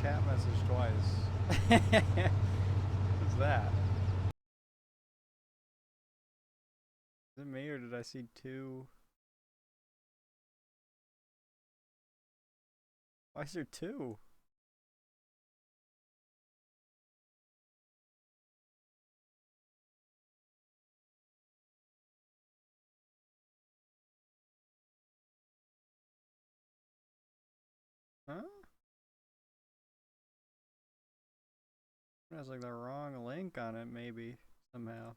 chat message twice. What's that? Is it me or did I see two? Why is there two? Huh? It has like the wrong link on it, maybe, somehow.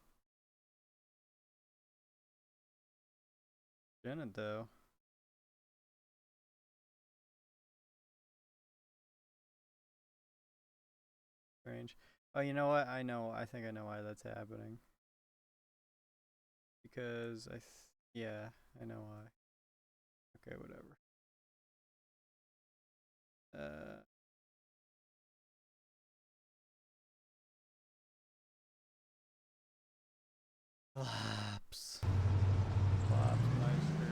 Didn't though. Strange. Oh, you know what? I know. I think I know why that's happening. Because yeah, I know why. Okay, whatever. Flops. Flops, Meister.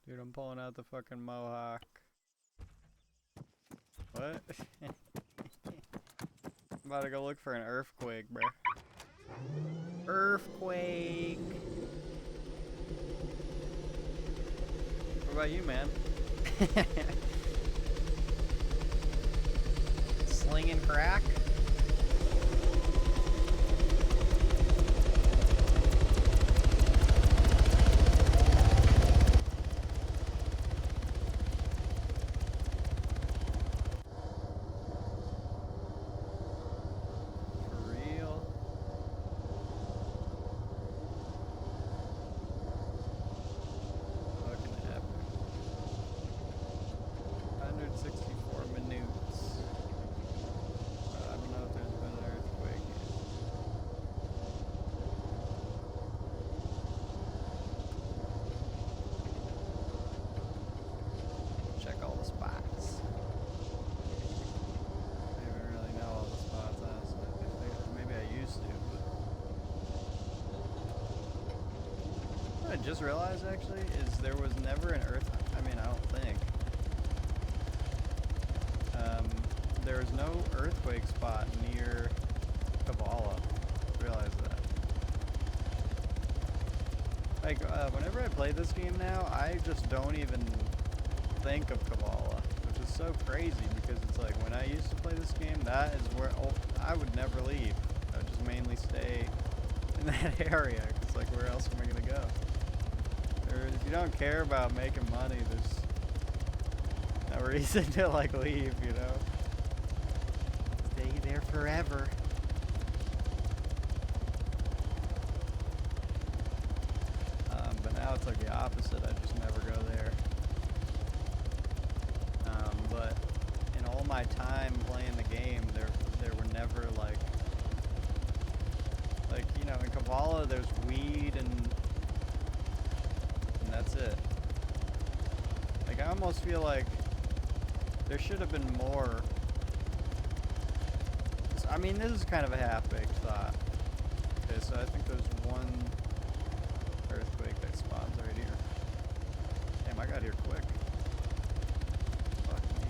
Dude, I'm pulling out the fucking mohawk. What? I'm about to go look for an earthquake, bro. Earthquake! What about you, man? Slinging crack? I just realized actually is there was never an I mean, I don't think. There was no earthquake spot near Kavala. Realize that. Like, whenever I play this game now, I just don't even think of Kavala, which is so crazy because it's like when I used to play this game, that is where I would never leave. I would just mainly stay in that area because like where else am I gonna go? If you don't care about making money, there's no reason to like leave, you know? Stay there forever. But now it's like the opposite, I just never go there. But in all my time playing the game, there were never like, you know, in Kavala there's weed and that's it. Like, I almost feel like there should have been more. I mean, this is kind of a half-baked thought. Okay, so I think there's one earthquake that spawns right here. Damn, I got here quick. Fuck me.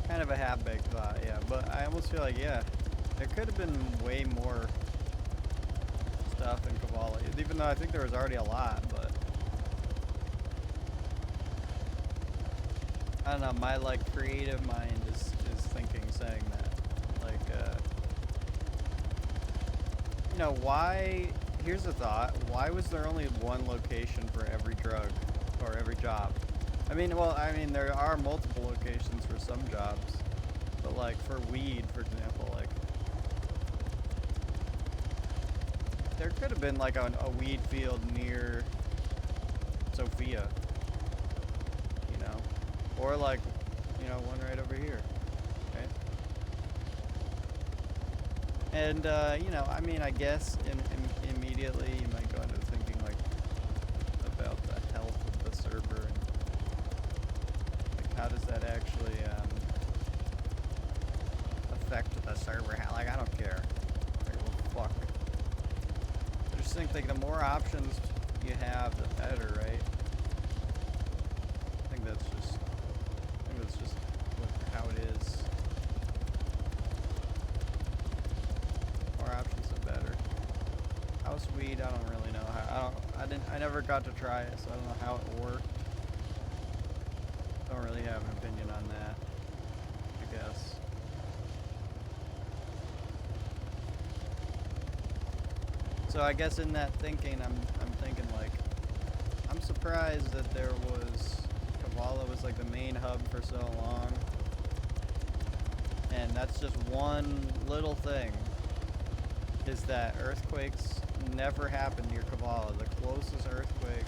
Kind of a half-baked thought, yeah. But I almost feel like, yeah, there could have been way more stuff in Kavala, even though I think there was already a lot, but I don't know, my like creative mind is thinking, saying that. Like, you know, why, here's a thought, why was there only one location for every drug or every job? I mean, well, I mean, there are multiple locations for some jobs, but like for weed, for example, like, there could have been like a weed field near Sophia, you know, or like, you know, one right over here, right? And, you know, I mean, I guess immediately you might go into thinking like about the health of the server and like how does that actually affect the server? How, like, I don't care. Like, well, fuck. I just think like the more options you have, the better, right? I think that's just how it is. More options, the better. House weed, I don't really know how. I never got to try it, so I don't know how it worked. Don't really have an opinion on that, I guess. So I guess in that thinking, I'm thinking like, I'm surprised that Kavala was like the main hub for so long. And that's just one little thing, is that earthquakes never happen near Kavala. The closest earthquake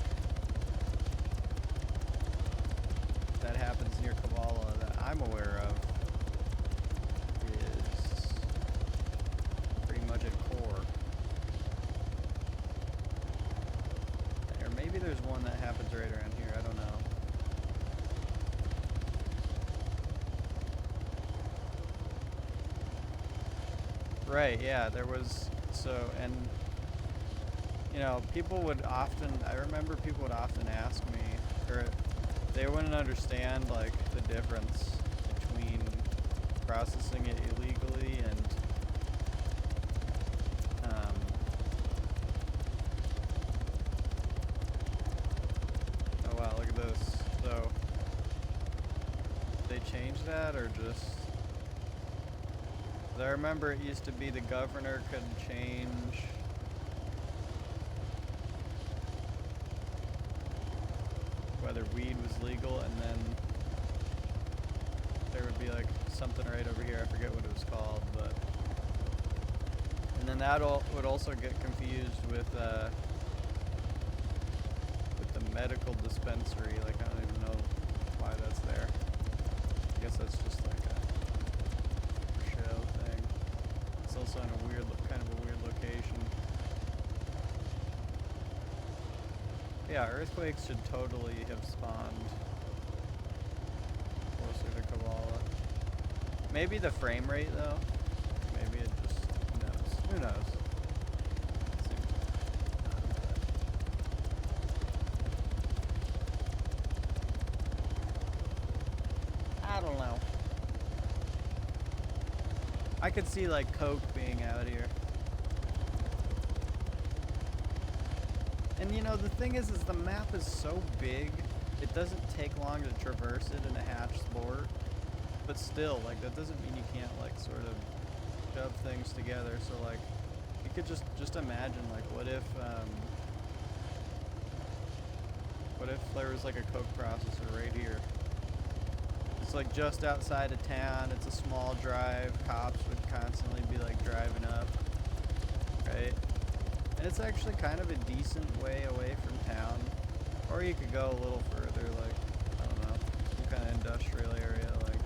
that happens near Kavala that I'm aware of is pretty much at Core. Or maybe there's one that happens right around here, I don't know. Right, yeah, there was, so, and, you know, I remember people would often ask me, or they wouldn't understand, like, the difference between processing it illegally and, oh wow, look at this. So, did they change that, or just... I remember it used to be the governor could change whether weed was legal, and then there would be like something right over here, I forget what it was called, but... And then that would also get confused with the medical dispensary, like I don't even know why that's there. I guess that's just like a show thing. It's also in a weird, kind of a weird location. Yeah, earthquakes should totally have spawned closer to Kavala. Maybe the frame rate though. Maybe it just, who knows? Who knows? I don't know. I could see like coke being out here. And you know, the thing is the map is so big, it doesn't take long to traverse it in a hatch sport. But still, like, that doesn't mean you can't, like, sort of shove things together. So, like, you could just imagine, like, what if there was, like, a coke processor right here? It's, like, just outside of town. It's a small drive. Cops would constantly be, like, driving up, right? And it's actually kind of a decent way away from town. Or you could go a little further, like, I don't know, some kind of industrial area, like,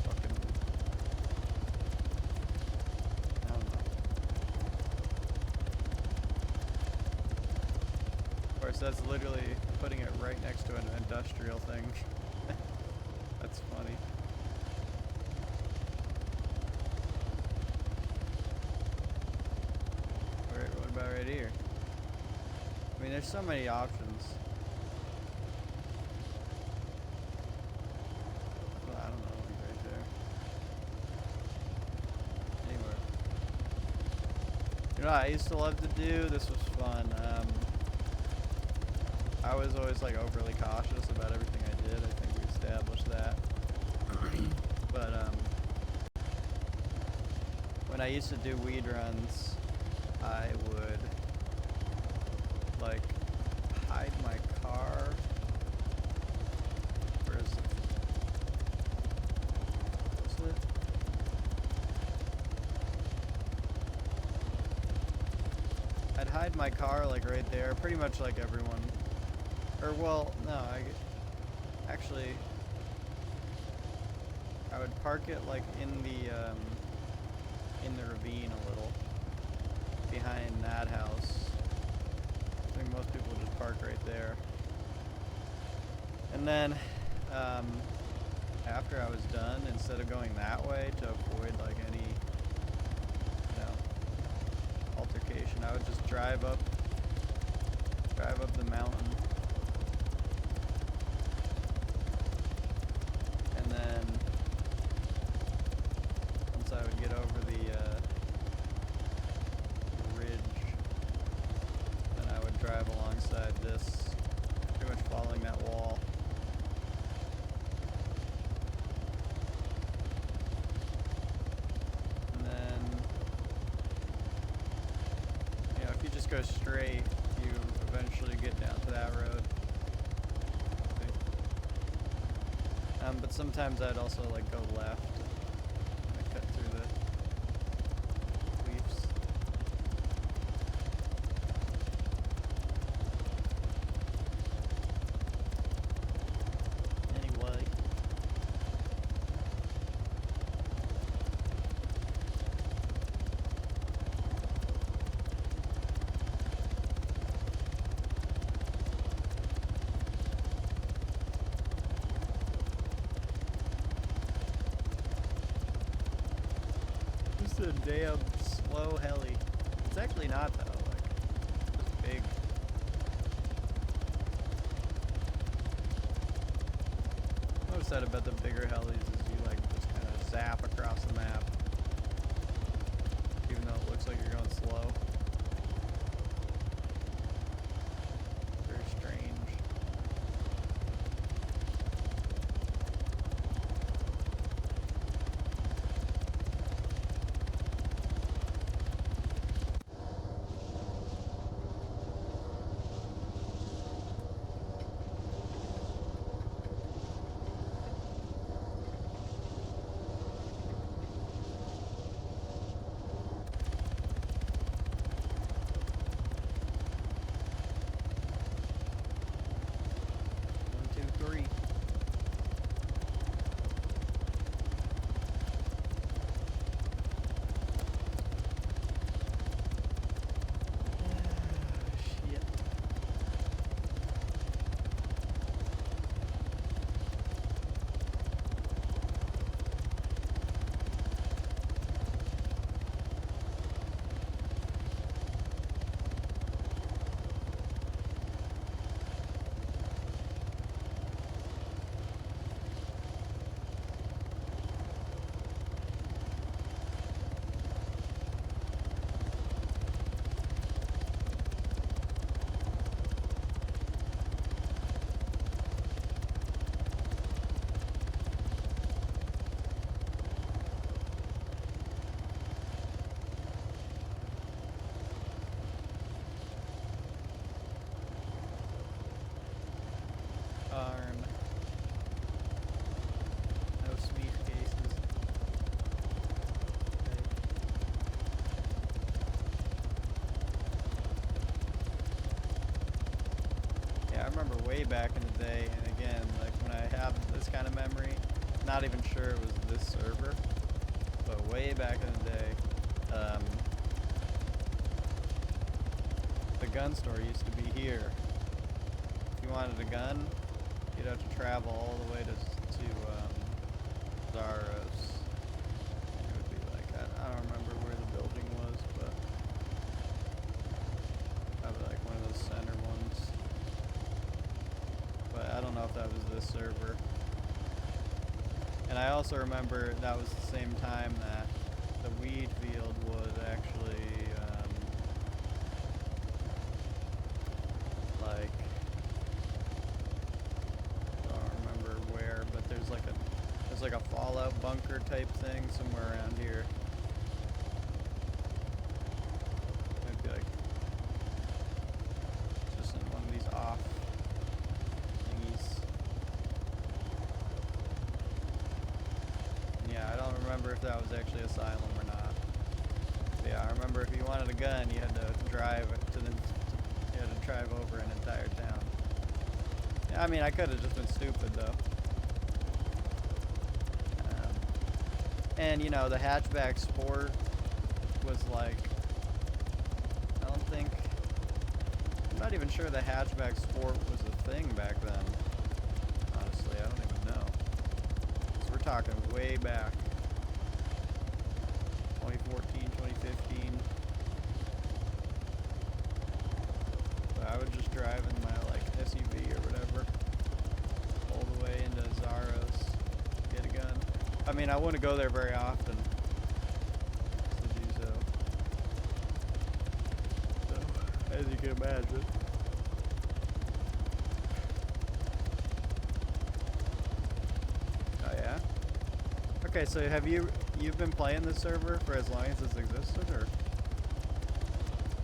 fucking, I don't know. Of course, that's literally putting it right next to an industrial thing. That's funny. What about right here? I mean, there's so many options. Well, I don't know, like right there. Anywhere. You know what I used to love to do? This was fun. I I was always like overly cautious about everything I did. I think we established that. But when I used to do weed runs, I would like hide my car. Where is it? What's it? I'd hide my car like right there, pretty much like everyone. Or well, no, actually I would park it like in the ravine a little behind that house. I think most people just park right there. And then after I was done, instead of going that way to avoid like any altercation, I would just drive up the mountain, and then once I would get over the ridge, then I would drive alongside this, pretty much following that wall. And then, if you just go straight, you eventually get down to that road. But sometimes I'd also like go left and cut through the leaves. Anyway. A damn slow heli. It's actually not though, like, it's big. What's that about the bigger helis is you like just kind of zap across the map, even though it looks like you're going slow. Very strange. No sweet cases. Okay. Yeah, I remember way back in the day, and again, like when I have this kind of memory, not even sure it was this server, but way back in the day, the gun store used to be here. If you wanted a gun, you'd have to travel all the way to Zaros. It would be like, I don't remember where the building was, but probably like one of those center ones. But I don't know if that was this server. And I also remember that was the same time that the weed field was actually like there's like a Fallout bunker type thing somewhere around here. Might be like just in one of these off thingies. And yeah, I don't remember if that was actually Asylum or not. But yeah, I remember if you wanted a gun, you had to drive over an entire town. Yeah, I mean, I could have just been stupid though. And you know, the hatchback sport was like, I'm not even sure the hatchback sport was a thing back then. Honestly, I don't even know. So we're talking way back. 2014, 2015. So I would just drive in my like SUV or whatever all the way into Zaros, get a gun. I mean, I wouldn't go there very often to do so. So, as you can imagine. Oh yeah? Okay, so you've been playing this server for as long as it's existed, or?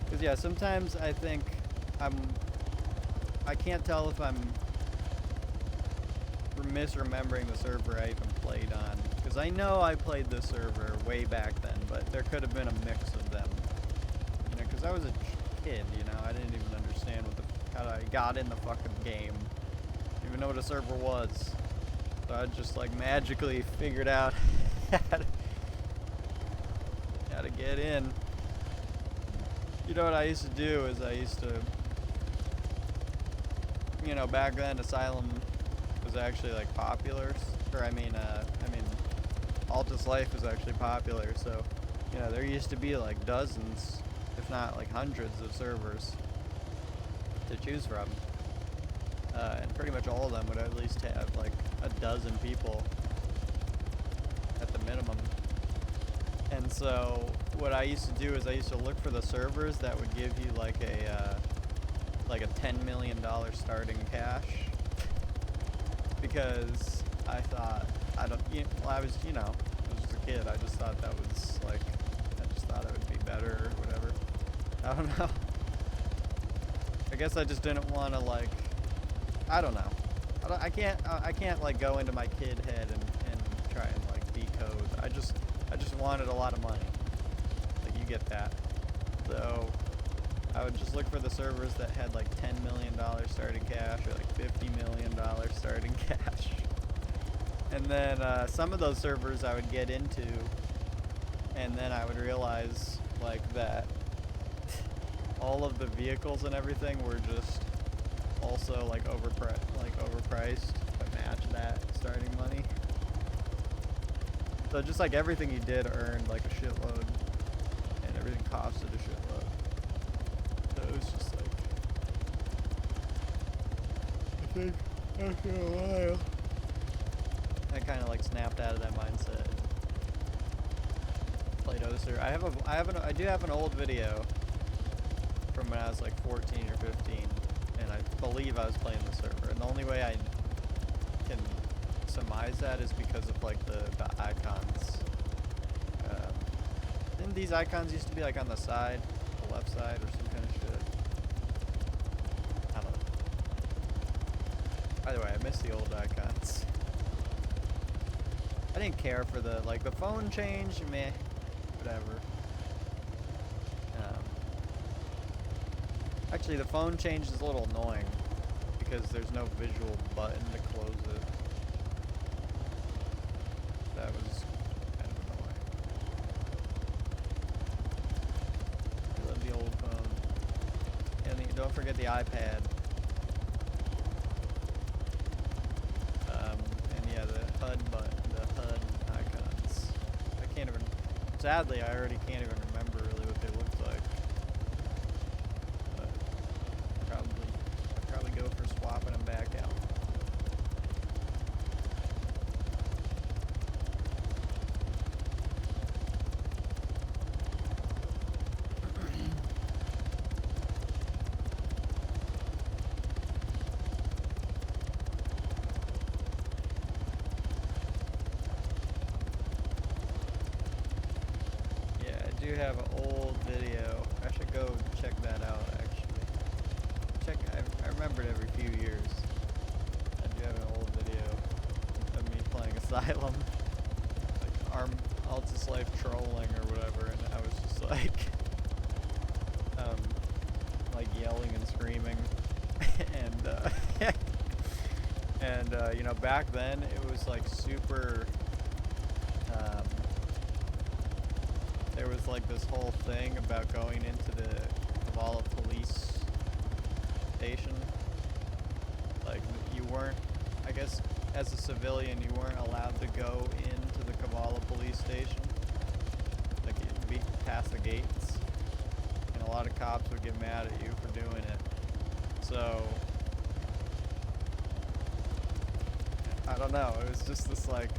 Because yeah, sometimes I think I can't tell if I'm misremembering the server I even played on. Because I know I played this server way back then, but there could have been a mix of them. You know, because I was a kid, you know, I didn't even understand how I got in the fucking game. Didn't even know what a server was. So I just like magically figured out how to get in. You know what I used to do is you know, back then Asylum was actually like popular, or I mean Altus Life was actually popular, so you know, there used to be like dozens, if not like hundreds of servers to choose from, and pretty much all of them would at least have like a dozen people at the minimum. And so what I used to do is I used to look for the servers that would give you like a $10 million starting cash, because I thought, I was just a kid, I just thought that was like, I just thought it would be better or whatever. I don't know. I guess I just didn't want to like, I don't know. I can't like go into my kid head and try and like decode. I just wanted a lot of money. Like, you get that. So I would just look for the servers that had like $10 million starting cash, or like $50 million starting cash. And then some of those servers I would get into, and then I would realize like that all of the vehicles and everything were just also like overpriced to match that starting money. So just like everything you did earned like a shitload, and everything costed a shitload. So it was just like, I think after a while, I kind of like snapped out of that mindset. Played Oser. I do have an old video from when I was like 14 or 15, and I believe I was playing the server. And the only way I can surmise that is because of like the icons. Didn't these icons used to be like on the side, the left side, or some kind of shit? I don't know. Either way, I miss the old icons. I didn't care for the phone change, meh, whatever. Actually, the phone change is a little annoying because there's no visual button to close it. That was kind of annoying. I love the old phone. And don't forget the iPad. And yeah, the HUD button, the HUD icons. I can't even, sadly, I already can't even remember really what they looked like. But I'd probably go for swapping them back out. do have an old video. I should go check that out, actually. I remember it every few years. I do have an old video of me playing Asylum. Like Altus Life trolling or whatever, and I was just like yelling and screaming. And, you know, back then it was like super, there was like this whole thing about going into the Kavala police station. Like, you weren't, I guess, as a civilian, you weren't allowed to go into the Kavala police station. Like, you'd be past the gates. And a lot of cops would get mad at you for doing it. So, I don't know, it was just this like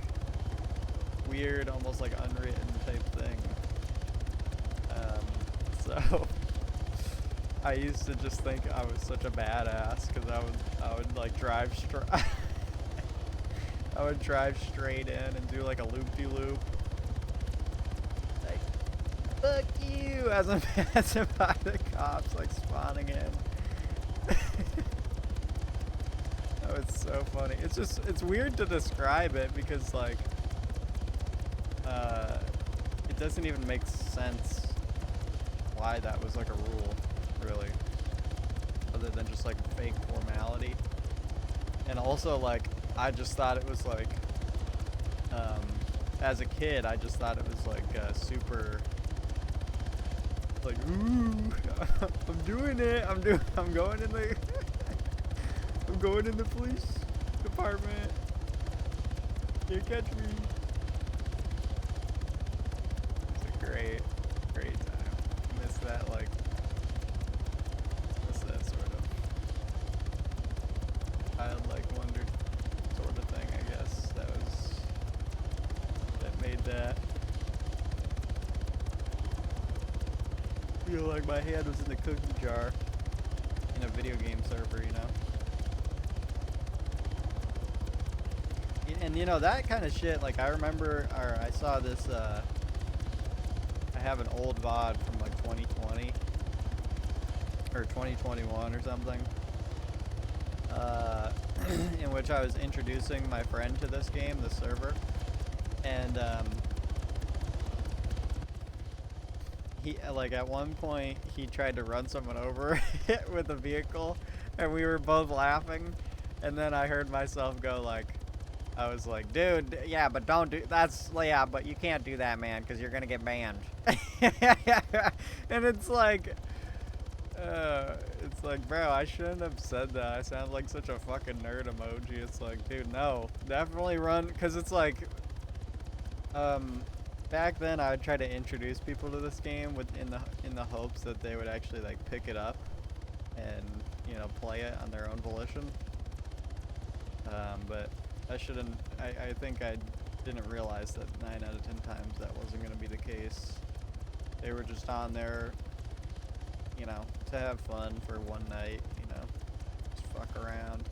weird, almost like unwritten type thing. So I used to just think I was such a badass because I would like drive I would drive straight in and do like a loop-de-loop. Like, fuck you, as I'm passing by the cops like spawning in. Oh, it's so funny. It's weird to describe it because like, it doesn't even make sense why that was like a rule, really. Other than just like fake formality. And also like, I just thought it was like, as a kid, I just thought it was like super, like, ooh, I'm doing it, I'm going in the, I'm going in the police department. Can't catch me. It's a great time. Miss that, like, miss that sort of childlike wonder sort of thing, I guess. That made that feel like my hand was in the cookie jar in a video game server, you know? And you know, that kind of shit, like, I remember, or I saw this, I have an old VOD from like 2020 or 2021 or something, in which I was introducing my friend to this game, the server, and he, like, at one point he tried to run someone over with a vehicle, and we were both laughing, and then I heard myself go like, I was like, dude, yeah, but don't do, yeah, but you can't do that, man, because you're going to get banned. And it's like, bro, I shouldn't have said that. I sound like such a fucking nerd emoji. It's like, dude, no, definitely run, because it's like, back then I would try to introduce people to this game in the hopes that they would actually, like, pick it up and, you know, play it on their own volition. But I shouldn't, I think I didn't realize that 9 out of 10 times that wasn't going to be the case. They were just on there, you know, to have fun for one night, you know, just fuck around,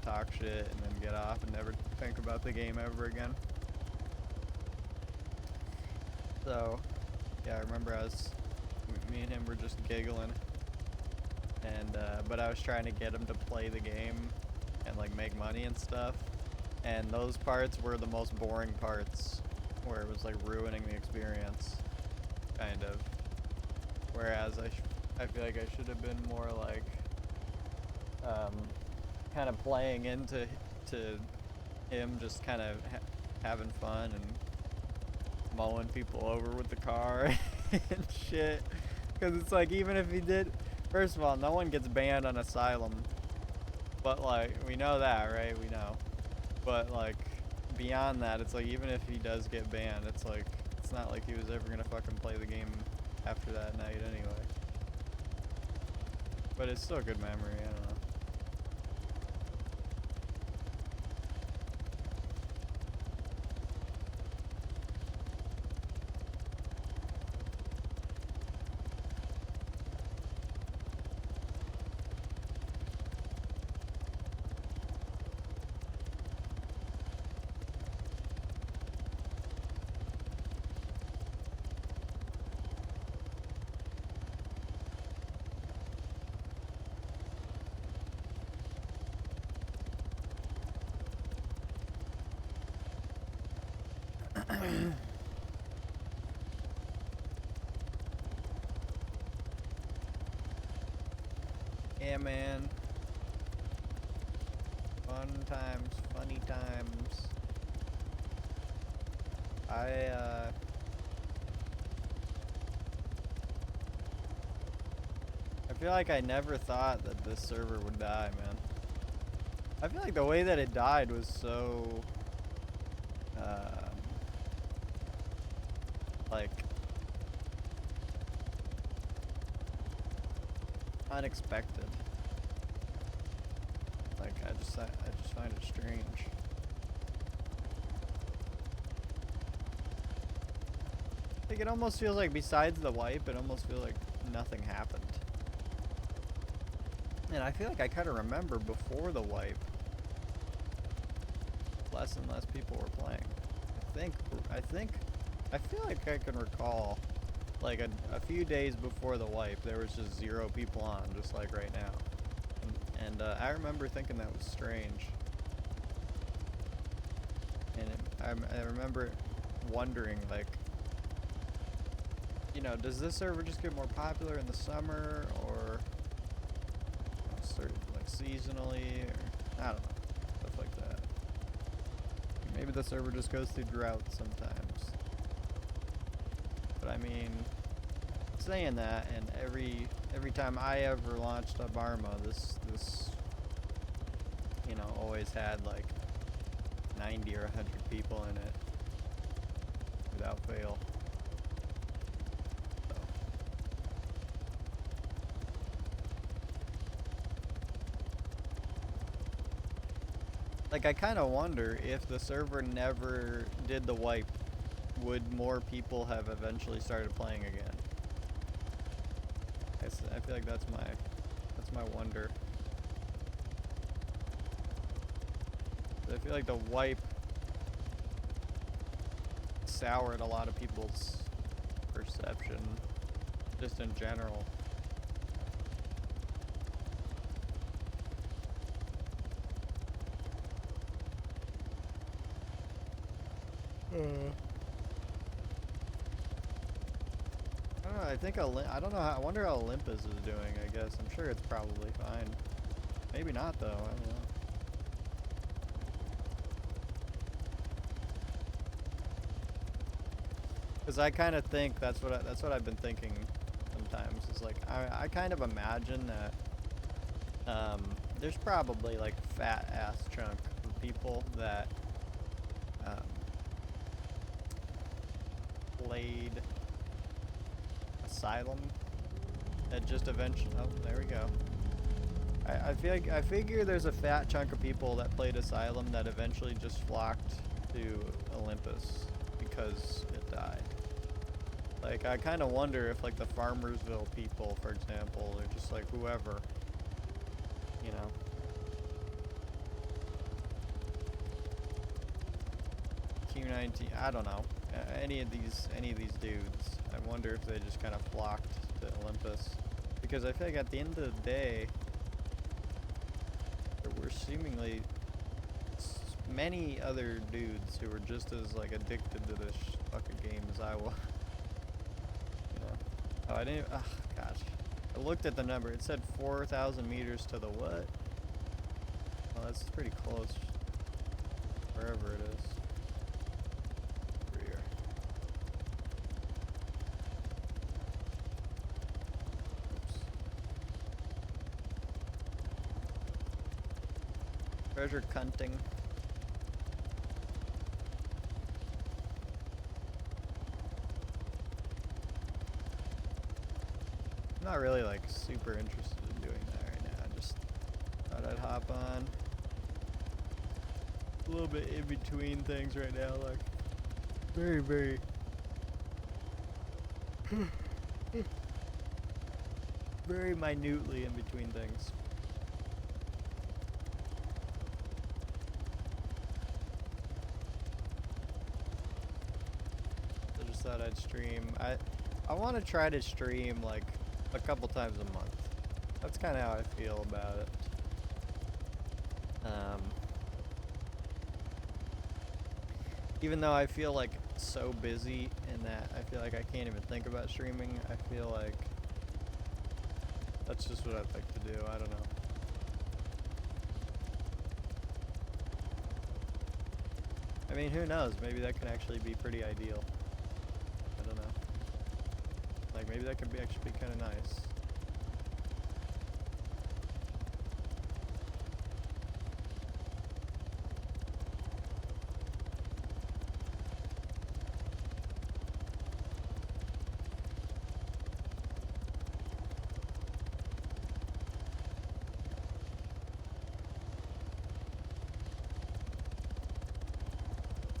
talk shit, and then get off and never think about the game ever again. So, yeah, I remember me and him were just giggling, and, but I was trying to get him to play the game and like make money and stuff, and those parts were the most boring parts, where it was like ruining the experience, kind of. Whereas I feel like I should have been more like, kind of playing into him just kind of having fun and mowing people over with the car and shit. Because it's like, even if he did, first of all, no one gets banned on Asylum. But, like, we know that, right? We know. But, like, beyond that, it's like, even if he does get banned, it's like, it's not like he was ever gonna fucking play the game after that night anyway. But it's still a good memory, I don't know. Yeah, man. Fun times, funny times. I feel like I never thought that this server would die, man. I feel like the way that it died was so, like, unexpected. Like, I just find it strange. Like, it almost feels like besides the wipe, it almost feels like nothing happened. And I feel like I kind of remember before the wipe, less and less people were playing. I feel like I can recall, like a few days before the wipe, there was just 0 people on, just like right now. And I remember thinking that was strange. And I remember wondering, like, you know, does this server just get more popular in the summer, or like seasonally, or I don't know, stuff like that. Maybe the server just goes through droughts sometimes. But I mean, saying that, and every time I ever launched a Barma, this you know, always had like 90 or 100 people in it without fail. So. Like, I kind of wonder if the server never did the wipe, would more people have eventually started playing again? I feel like that's my wonder. I feel like the wipe soured a lot of people's perception, just in general. I don't know. I don't know how. I wonder how Olympus is doing. I guess I'm sure it's probably fine. Maybe not though. I don't know. Because I kind of think that's what I've been thinking sometimes. Is like I kind of imagine that there's probably like fat ass chunk of people that played Asylum that just eventually. Oh, there we go. I figure there's a fat chunk of people that played Asylum that eventually just flocked to Olympus because it died. Like, I kind of wonder if, like, the Farmersville people, for example, or just, like, whoever, you know. Q19, I don't know. Any of these dudes, I wonder if they just kind of flocked to Olympus. Because I feel like at the end of the day, there were seemingly many other dudes who were just as, like, addicted to this fucking game as I was. Oh, I didn't. Oh, gosh. I looked at the number. It said 4,000 meters to the what? Well, that's pretty close. Wherever it is. Over here. Oops. Treasure hunting. I'm not really, like, super interested in doing that right now. I just thought I'd hop on. A little bit in between things right now, like, very, very very minutely in between things. I just thought I'd stream. I want to try to stream, like, a couple times a month. That's kind of how I feel about it. Even though I feel like so busy in that I feel like I can't even think about streaming, I feel like that's just what I'd like to do. I don't know. I mean, who knows? Maybe that could actually be pretty ideal. I don't know. Like, maybe that could be actually kind of nice.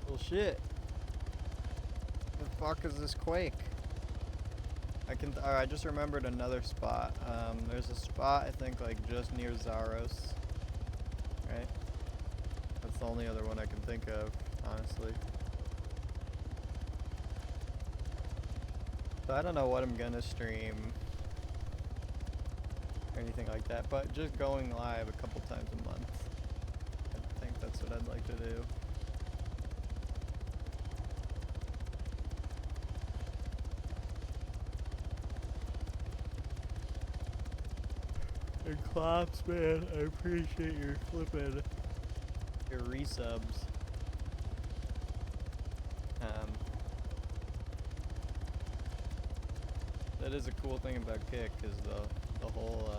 Well, shit. The fuck is this quake? I just remembered another spot. There's a spot, I think, like, just near Zaros. Right? That's the only other one I can think of, honestly. So I don't know what I'm gonna stream. Or anything like that, but just going live a couple times a month. I think that's what I'd like to do. And claps, man. I appreciate your flipping your resubs. That is a cool thing about Kick, is the whole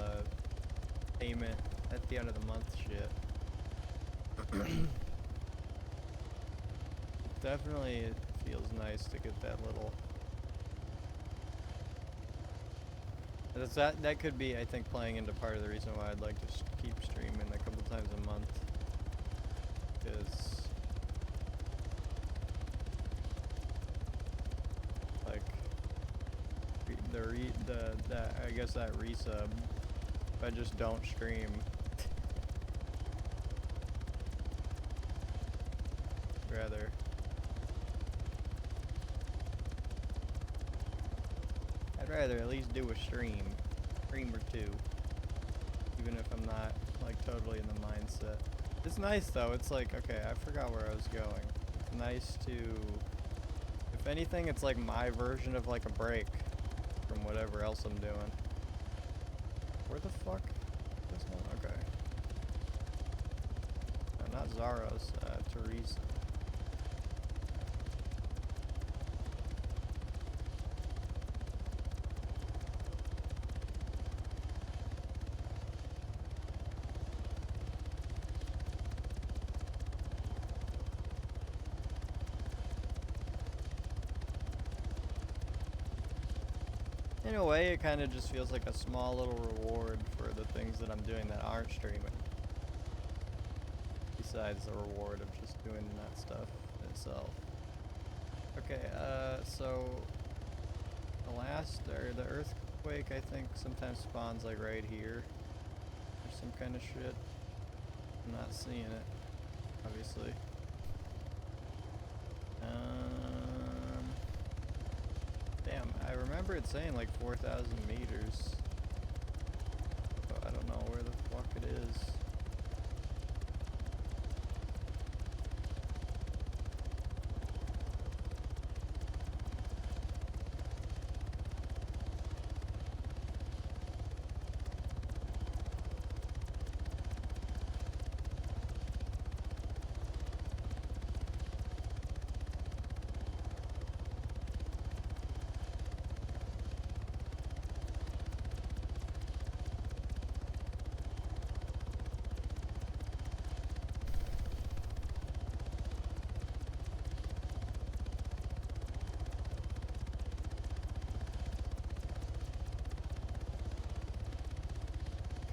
payment at the end of the month shit. Definitely it feels nice to get that little. That could be, I think, playing into part of the reason why I'd like to keep streaming a couple times a month, because like I guess that resub, if I just don't stream, I'd rather at least do a stream or two, even if I'm not like totally in the mindset. It's nice though. It's like, okay, I forgot where I was going. It's nice to, if anything, it's like my version of like a break from whatever else I'm doing. Where the fuck? This one? Okay. No, not Zaros, Teresa. In a way, it kind of just feels like a small little reward for the things that I'm doing that aren't streaming. Besides the reward of just doing that stuff itself. Okay, so the earthquake, I think, sometimes spawns like right here. Or some kind of shit. I'm not seeing it, obviously. Damn, I remember it saying like 4,000 meters. But I don't know where the fuck it is.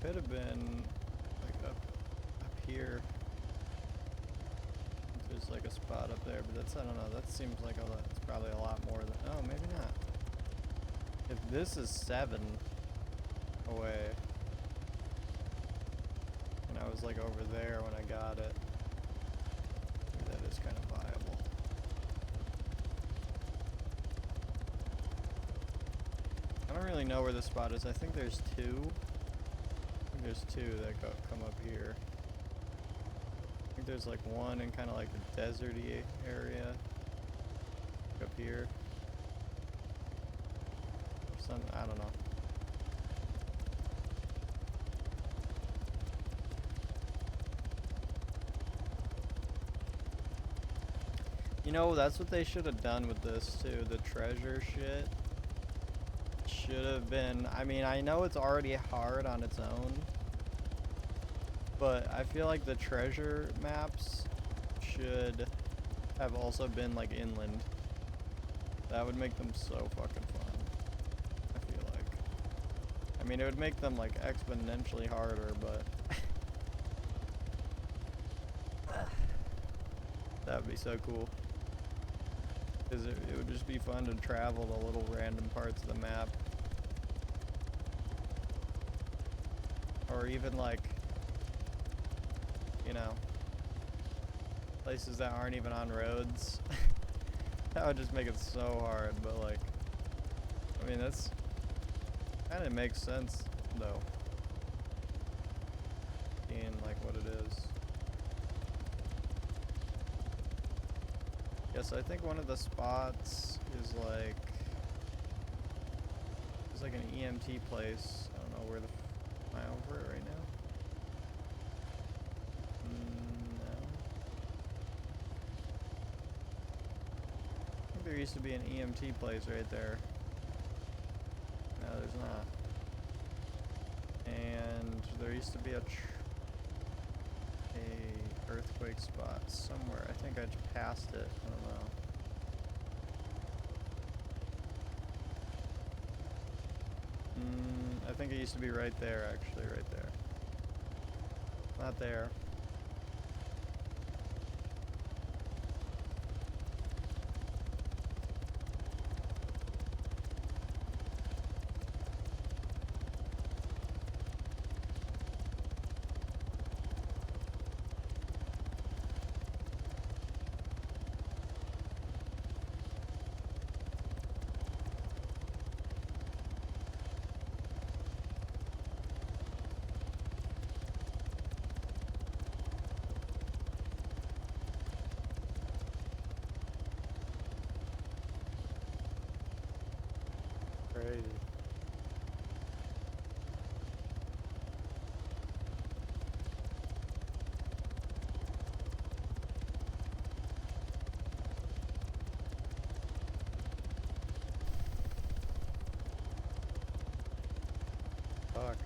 Could have been like up here. There's like a spot up there, but that's, I don't know, that seems like it's probably a lot more than, oh, maybe not. If this is 7 away, and I was like over there when I got it, maybe that is kind of viable. I don't really know where this spot is. I think there's 2. There's 2 that come up here. I think there's like one in kind of like a deserty area up here. Some, I don't know. You know, that's what they should have done with this too. The treasure shit should have been, I mean, I know it's already hard on its own, but I feel like the treasure maps should have also been like inland. That would make them so fucking fun, I feel like. I mean, it would make them like exponentially harder, but that would be so cool. Because it would just be fun to travel to little random parts of the map. Or even like, you know, places that aren't even on roads. That would just make it so hard, but like, I mean, that's kind of makes sense though, being like what it is. Yes, I think one of the spots is like, it's like an EMT place. I don't know where the, am I over it right now? No. I think there used to be an EMT place right there. No, there's not. And there used to be a earthquake spot somewhere. I think I just passed it. I don't know. I think it used to be right there, actually, right there. Not there. Crazy. Fuck.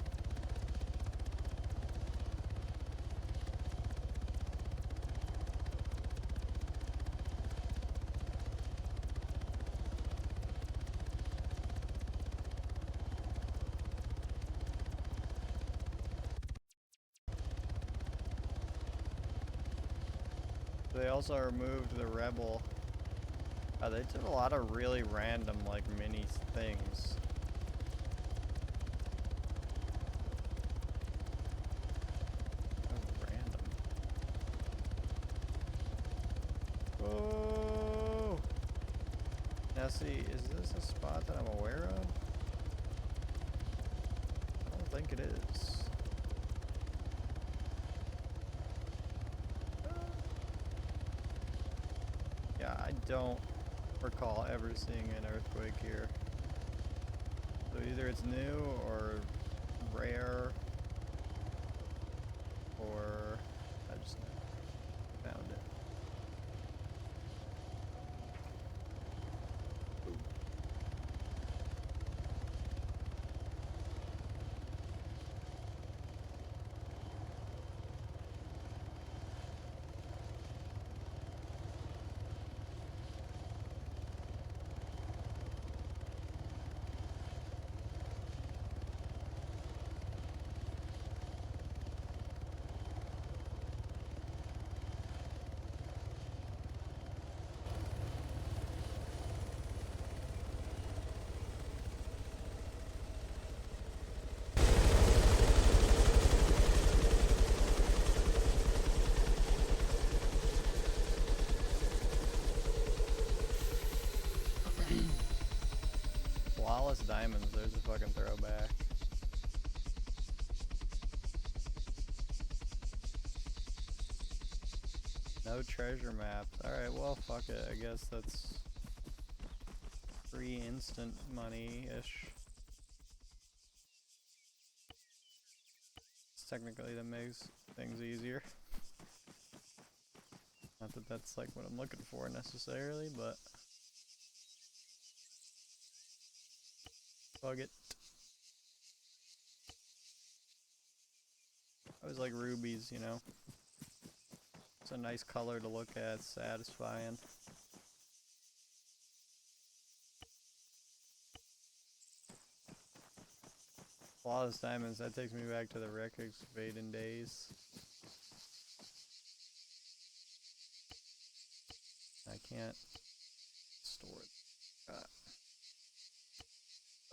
They also removed the rebel. They did a lot of really random, like, mini things. Oh, random. Oh! Now see, is this a spot that I'm aware of? I don't think it is. Yeah, I don't recall ever seeing an earthquake here. So either it's new or rare, or I just never found it. Flawless diamonds, there's a fucking throwback. No treasure maps. Alright, well, fuck it. I guess that's free instant money-ish. Technically that makes things easier. Not that that's like what I'm looking for necessarily, but fuck it. I always like rubies, you know. It's a nice color to look at, it's satisfying. Flawless diamonds, that takes me back to the wreck excavating days. I can't store it.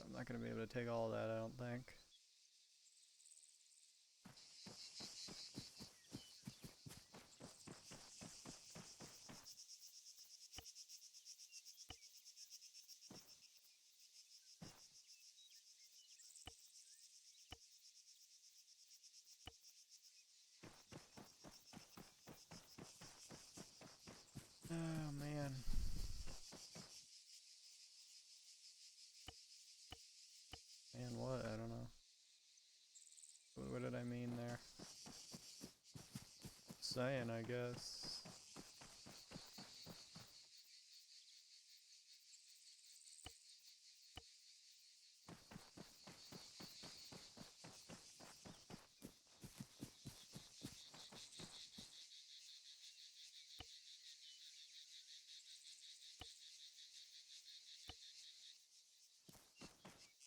I'm not gonna be able to take all of that, I don't think. Oh man. Man, what? I don't know. What did I mean there? Saying, I guess.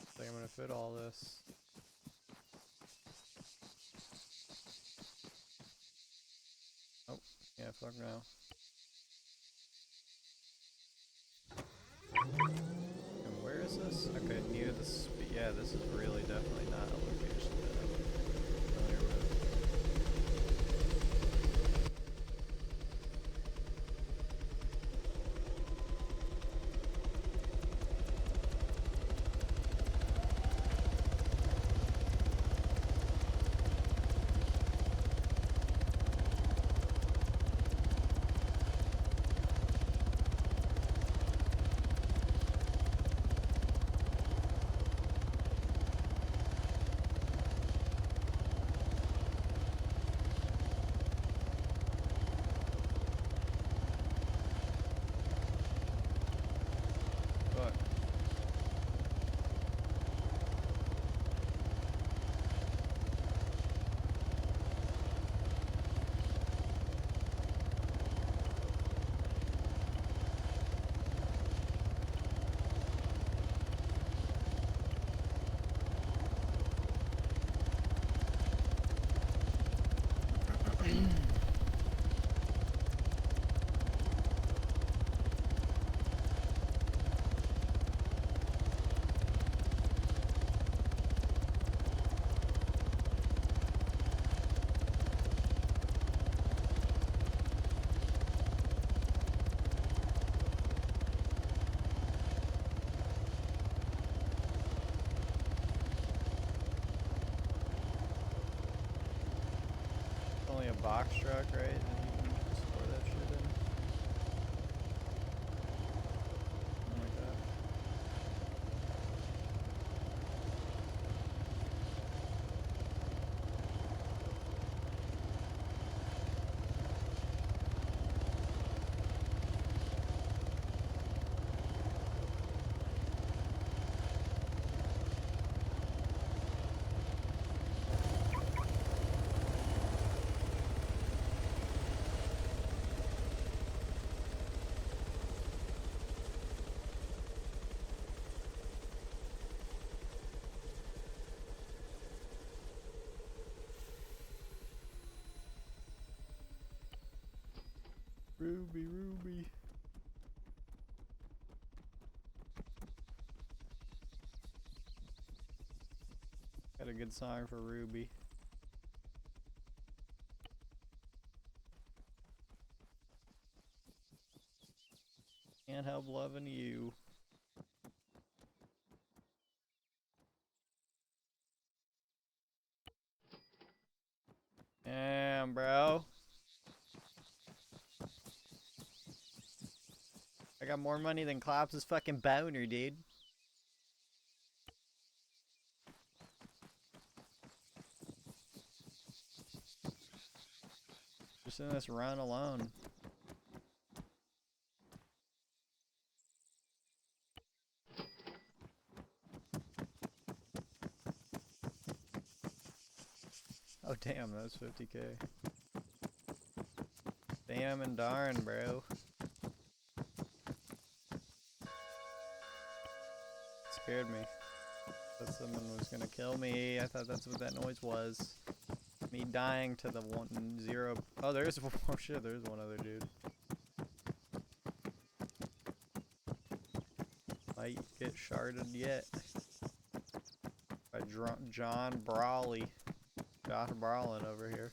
I think I'm gonna fit all this. Oh, yeah, fuck no. And where is this? Okay, near the yeah, this is really definitely not a location that I'm familiar with. Fuck. Only a box truck, right? And you can store that shit in. Something like that. Ruby, Ruby. Got a good song for Ruby. Can't help loving you. Damn, bro. got more money than Klopp's fucking boner, dude. Just in this run alone. Oh damn, that was 50K. Damn and darn, bro. Scared me. That someone was gonna kill me. I thought that's what that noise was. Me dying to the 1-0. Oh, there's oh shit. There's one other dude. Might get sharded yet. By John Brawley. Josh Brawlin over here.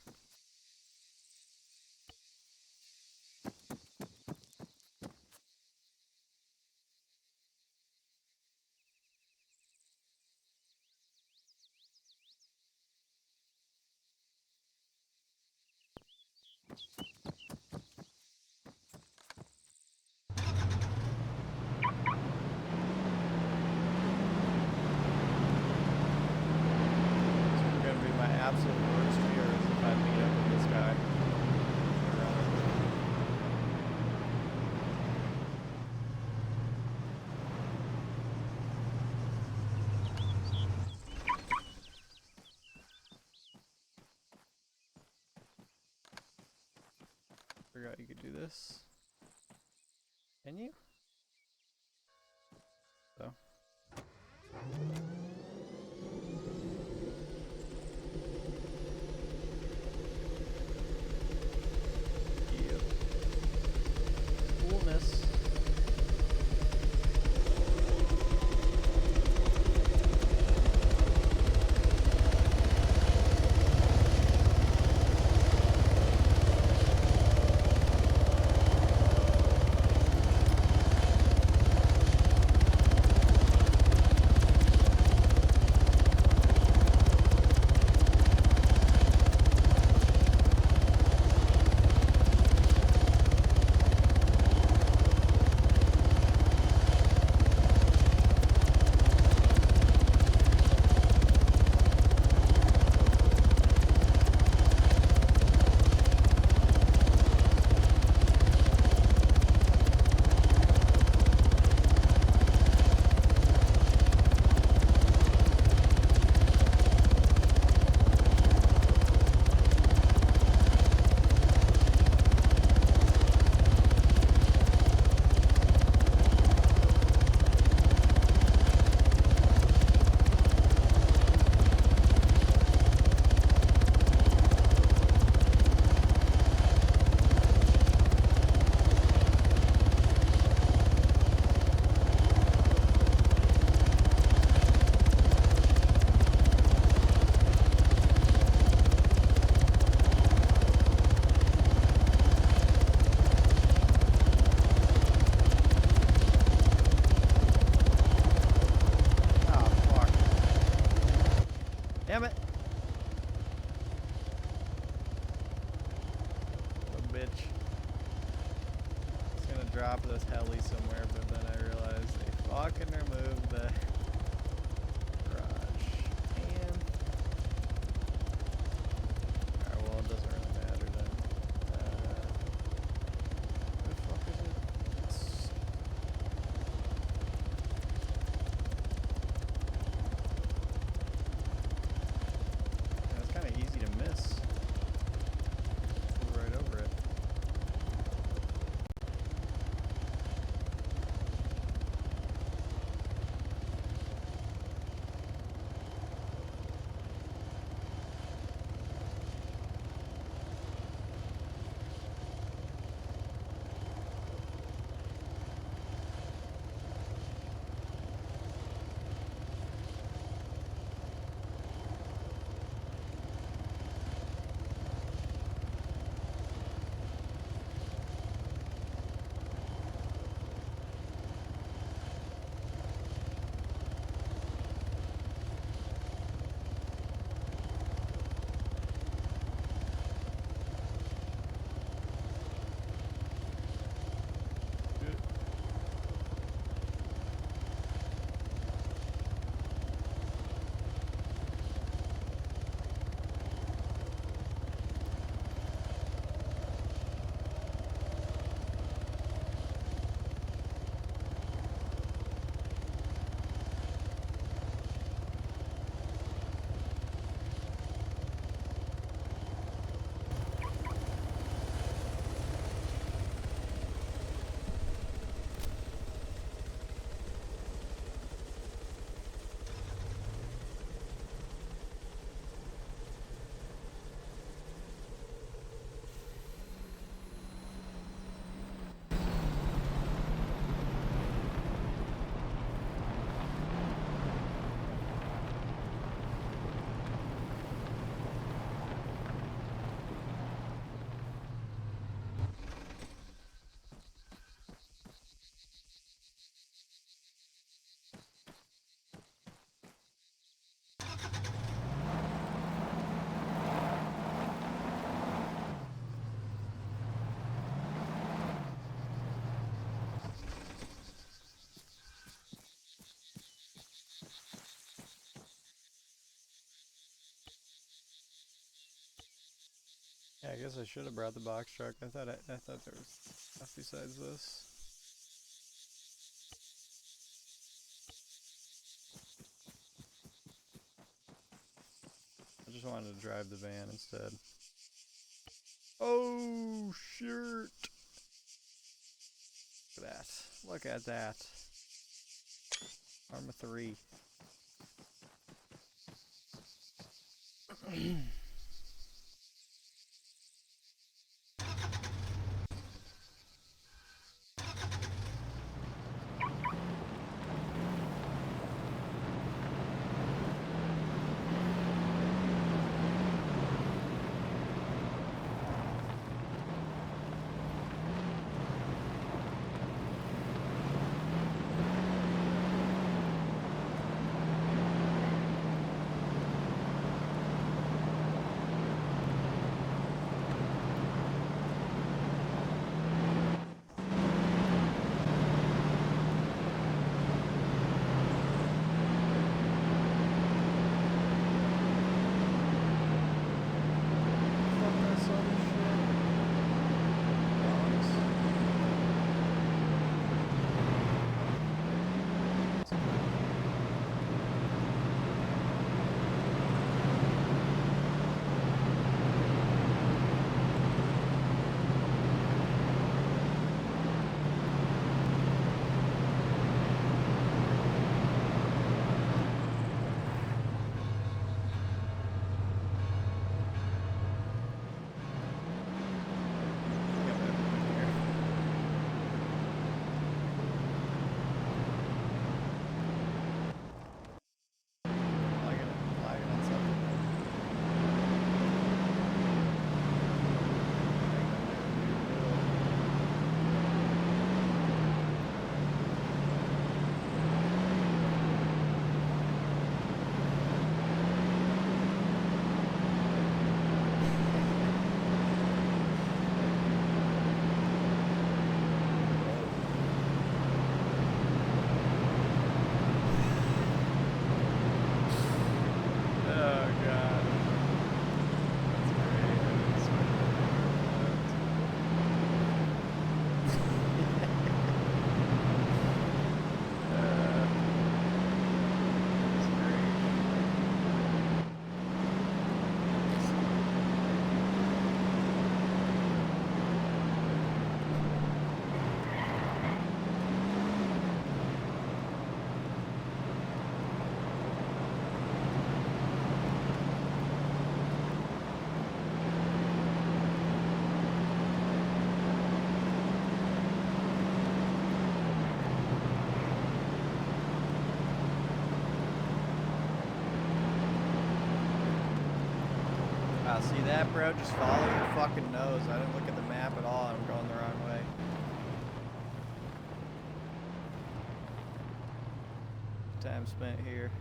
Absolute worst fear is if I meet up with this guy. Forgot you could do this. Can you? So. Coolness. I guess I should have brought the box truck. I thought there was stuff besides this. I just wanted to drive the van instead. Oh, shirt! Look at that. Look at that. Armor 3. See that, bro? Just follow your fucking nose. I didn't look at the map at all. I'm going the wrong way. Time spent here.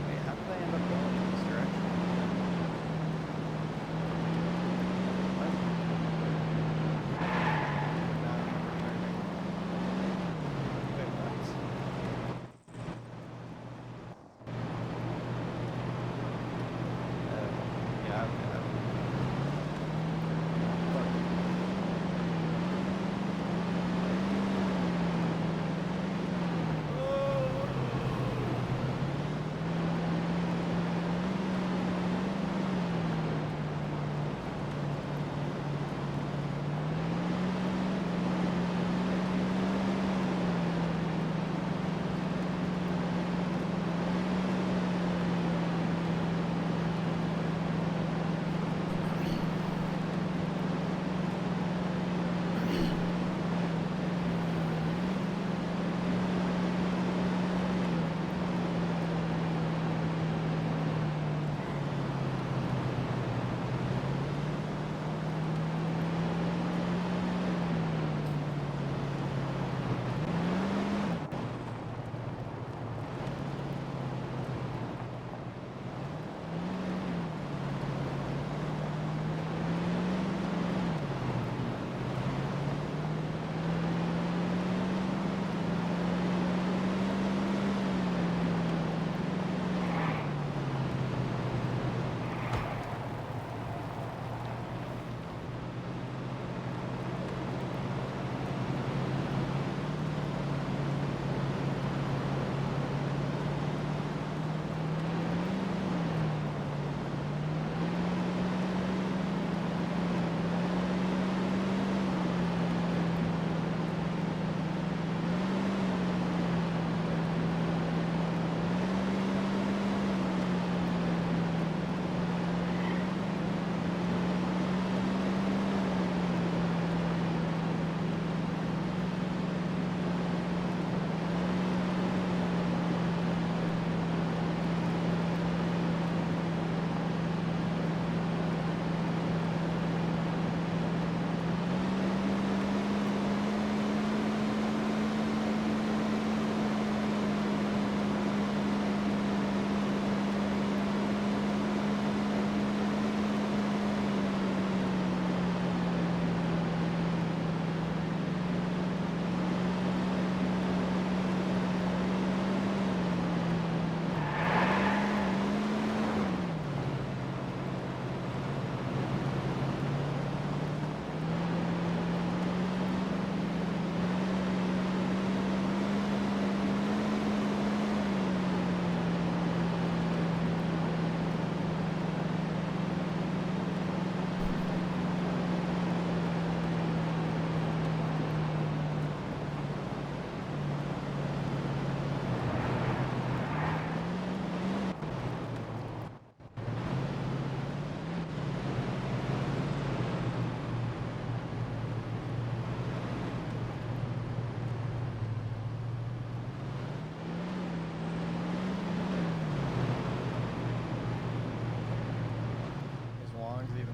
Wait, how did I end up going in this direction? What? Now I'm returning. Wait, what? Yeah,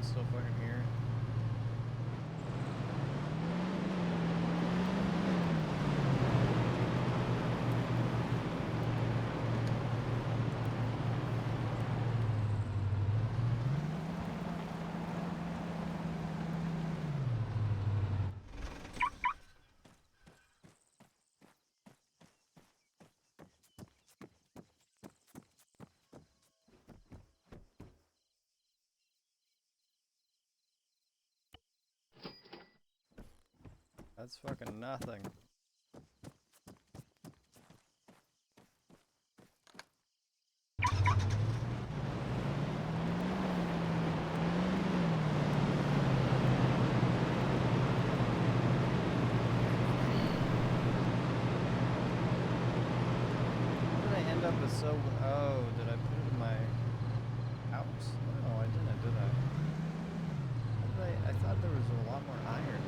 still fucking here. That's fucking nothing. So, oh, did I put it in my house? No, I didn't, did I? I thought there was a lot more iron.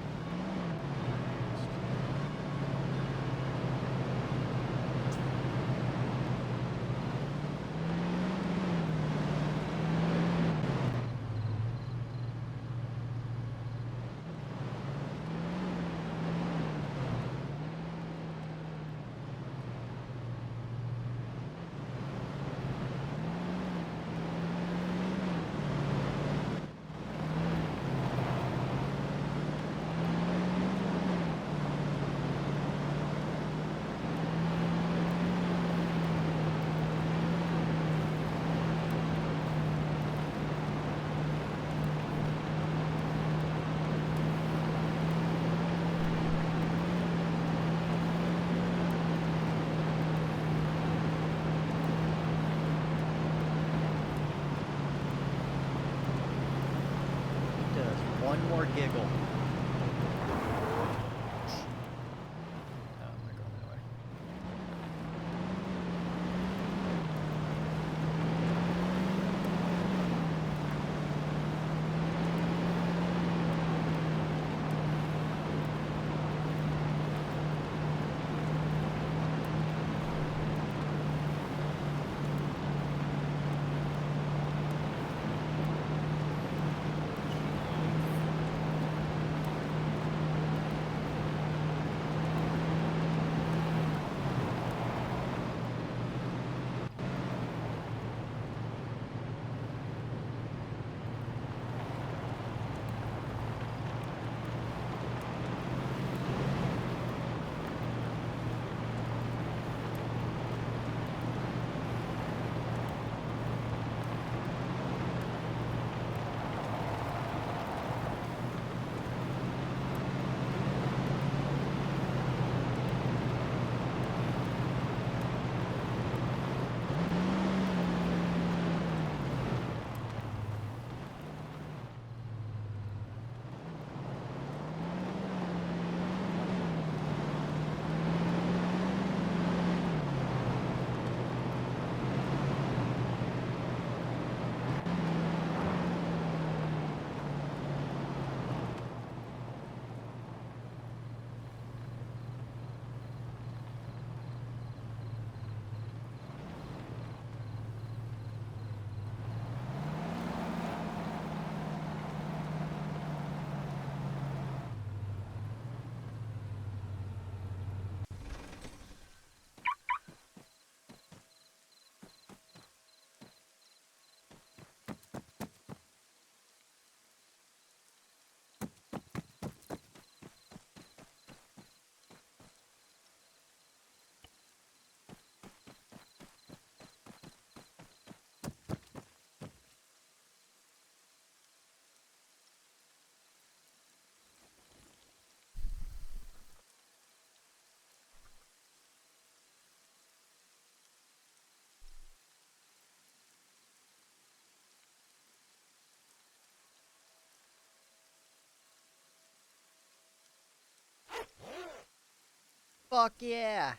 One more giggle. Fuck yeah!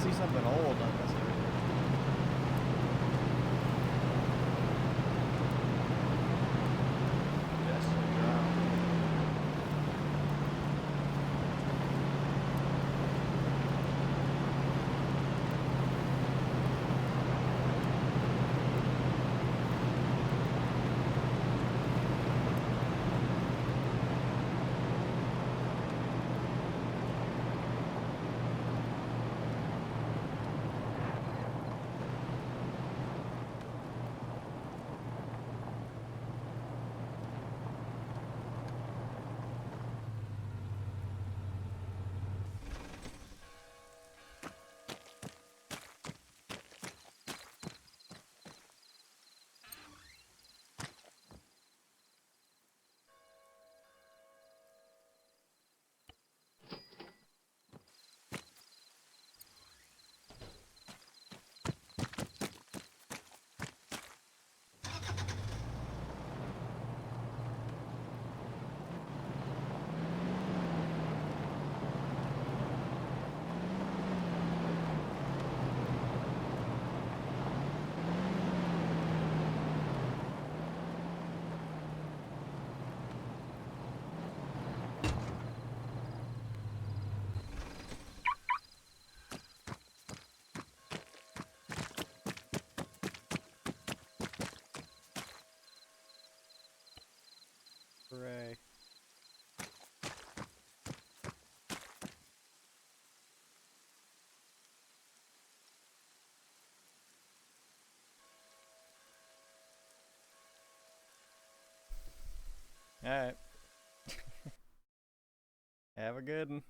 see something old on this area. Yes, drown. Hooray. Alright. Have a good one.